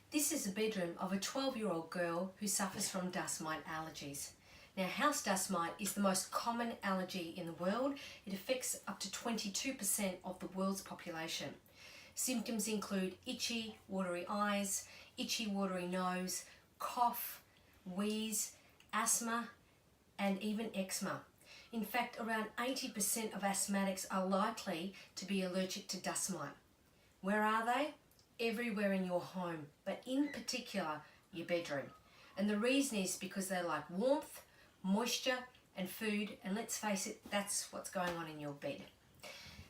This is a bedroom of a 12-year-old girl who suffers from dust mite allergies. Now, house dust mite is the most common allergy in the world. It affects up to 22% of the world's population. Symptoms include itchy, watery eyes, itchy, watery nose, cough, wheeze, asthma, and even eczema. In fact, around 80% of asthmatics are likely to be allergic to dust mite. Where are they? Everywhere in your home, but in particular your bedroom. And the reason is because they like warmth, moisture and food, and let's face it, that's what's going on in your bed.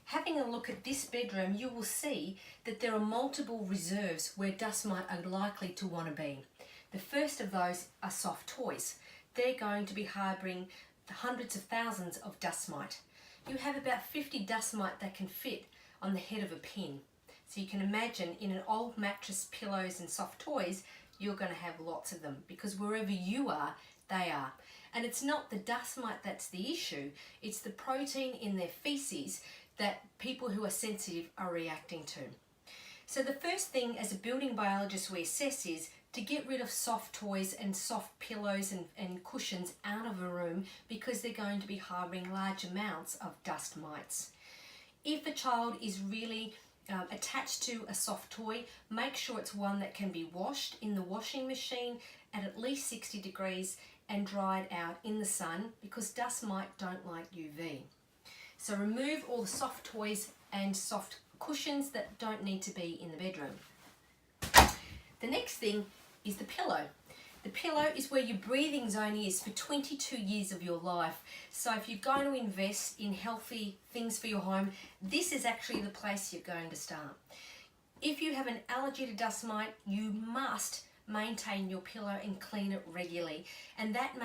Having a look at this bedroom, you will see that there are multiple reserves where dust mite are likely to want to be. The first of those are soft toys. They're going to be harbouring hundreds of thousands of dust mite. You have about 50 dust mite that can fit on the head of a pin. So you can imagine in an old mattress, pillows and soft toys, you're going to have lots of them because wherever you are, they are. And it's not the dust mite that's the issue, it's the protein in their feces that people who are sensitive are reacting to. So the first thing as a building biologist we assess is to get rid of soft toys and soft pillows and cushions out of a room because they're going to be harbouring large amounts of dust mites. If a child is really attached to a soft toy, make sure it's one that can be washed in the washing machine at least 60 degrees and dried out in the sun because dust mite don't like UV. So remove all the soft toys and soft cushions that don't need to be in the bedroom. The next thing is the pillow. The pillow is where your breathing zone is for 22 years of your life. So if you're going to invest in healthy things for your home, this is actually the place you're going to start. If you have an allergy to dust mite, you must maintain your pillow and clean it regularly. And that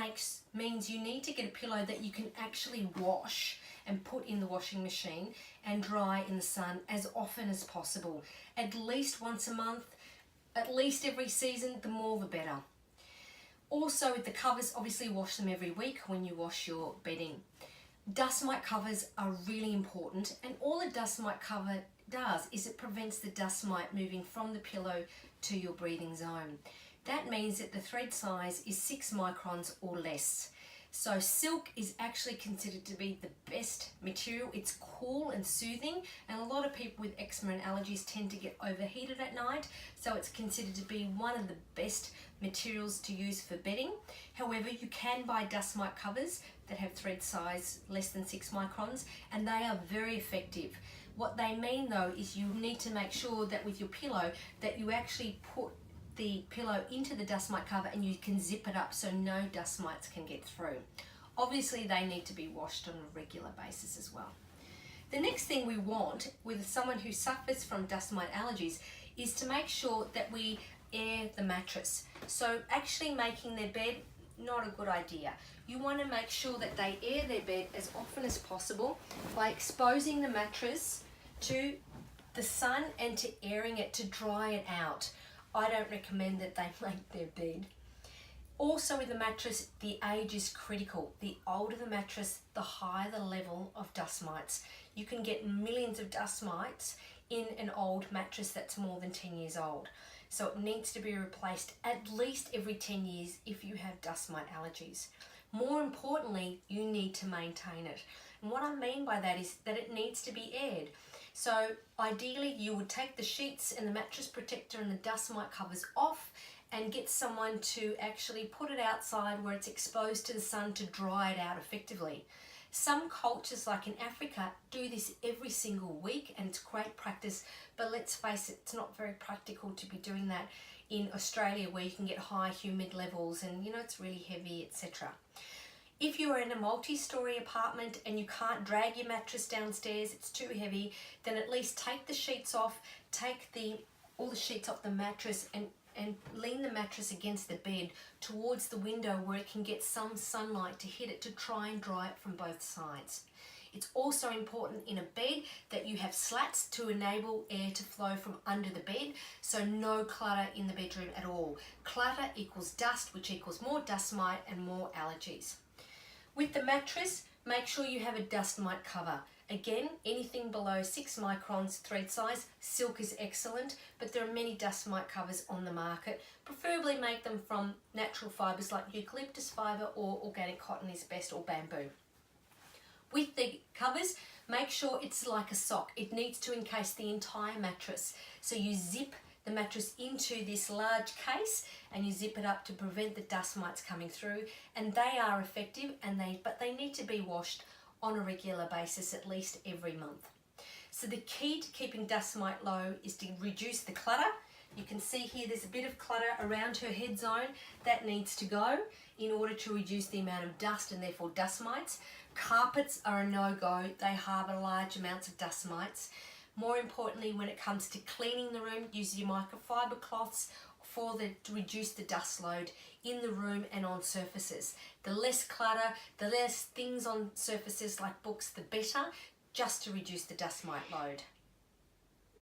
means you need to get a pillow that you can actually wash and put in the washing machine and dry in the sun as often as possible. At least once a month, at least every season, the more the better. Also with the covers, obviously wash them every week when you wash your bedding. Dust mite covers are really important, and all a dust mite cover does is it prevents the dust mite moving from the pillow to your breathing zone. That means that the thread size is 6 microns or less. So silk is actually considered to be the best material. It's cool and soothing, and a lot of people with eczema and allergies tend to get overheated at night, so it's considered to be one of the best materials to use for bedding. However, you can buy dust mite covers that have thread size less than 6 microns, and they are very effective. What they mean though is you need to make sure that with your pillow that you actually put the pillow into the dust mite cover and you can zip it up so no dust mites can get through. Obviously they need to be washed on a regular basis as well. The next thing we want with someone who suffers from dust mite allergies is to make sure that we air the mattress. So actually making their bed, not a good idea. You want to make sure that they air their bed as often as possible by exposing the mattress to the sun and to airing it to dry it out. I don't recommend that they make their bed. Also with the mattress, the age is critical. The older the mattress, the higher the level of dust mites. You can get millions of dust mites in an old mattress that's more than 10 years old. So it needs to be replaced at least every 10 years if you have dust mite allergies. More importantly, you need to maintain it. And what I mean by that is that it needs to be aired. So ideally you would take the sheets and the mattress protector and the dust mite covers off and get someone to actually put it outside where it's exposed to the sun to dry it out effectively. Some cultures like in Africa do this every single week and it's great practice, but let's face it, it's not very practical to be doing that in Australia where you can get high humid levels and it's really heavy, etc. If you're in a multi-story apartment and you can't drag your mattress downstairs, it's too heavy, then at least take the sheets off, take all the sheets off the mattress and lean the mattress against the bed towards the window where it can get some sunlight to hit it to try and dry it from both sides. It's also important in a bed that you have slats to enable air to flow from under the bed, so no clutter in the bedroom at all. Clutter equals dust, which equals more dust mite and more allergies. With the mattress, make sure you have a dust mite cover. Again, anything below 6 microns thread size, silk is excellent, but there are many dust mite covers on the market. Preferably make them from natural fibres like eucalyptus fibre, or organic cotton is best, or bamboo. With the covers, make sure it's like a sock. It needs to encase the entire mattress. So you zip the mattress into this large case and you zip it up to prevent the dust mites coming through, and they are effective, but they need to be washed on a regular basis, at least every month. So the key to keeping dust mite low is to reduce the clutter. You can see here there's a bit of clutter around her head zone that needs to go in order to reduce the amount of dust and therefore dust mites. Carpets are a no-go. They harbour large amounts of dust mites. More importantly, when it comes to cleaning the room, use your microfiber cloths to reduce the dust load in the room and on surfaces. The less clutter, the less things on surfaces like books, the better, just to reduce the dust mite load.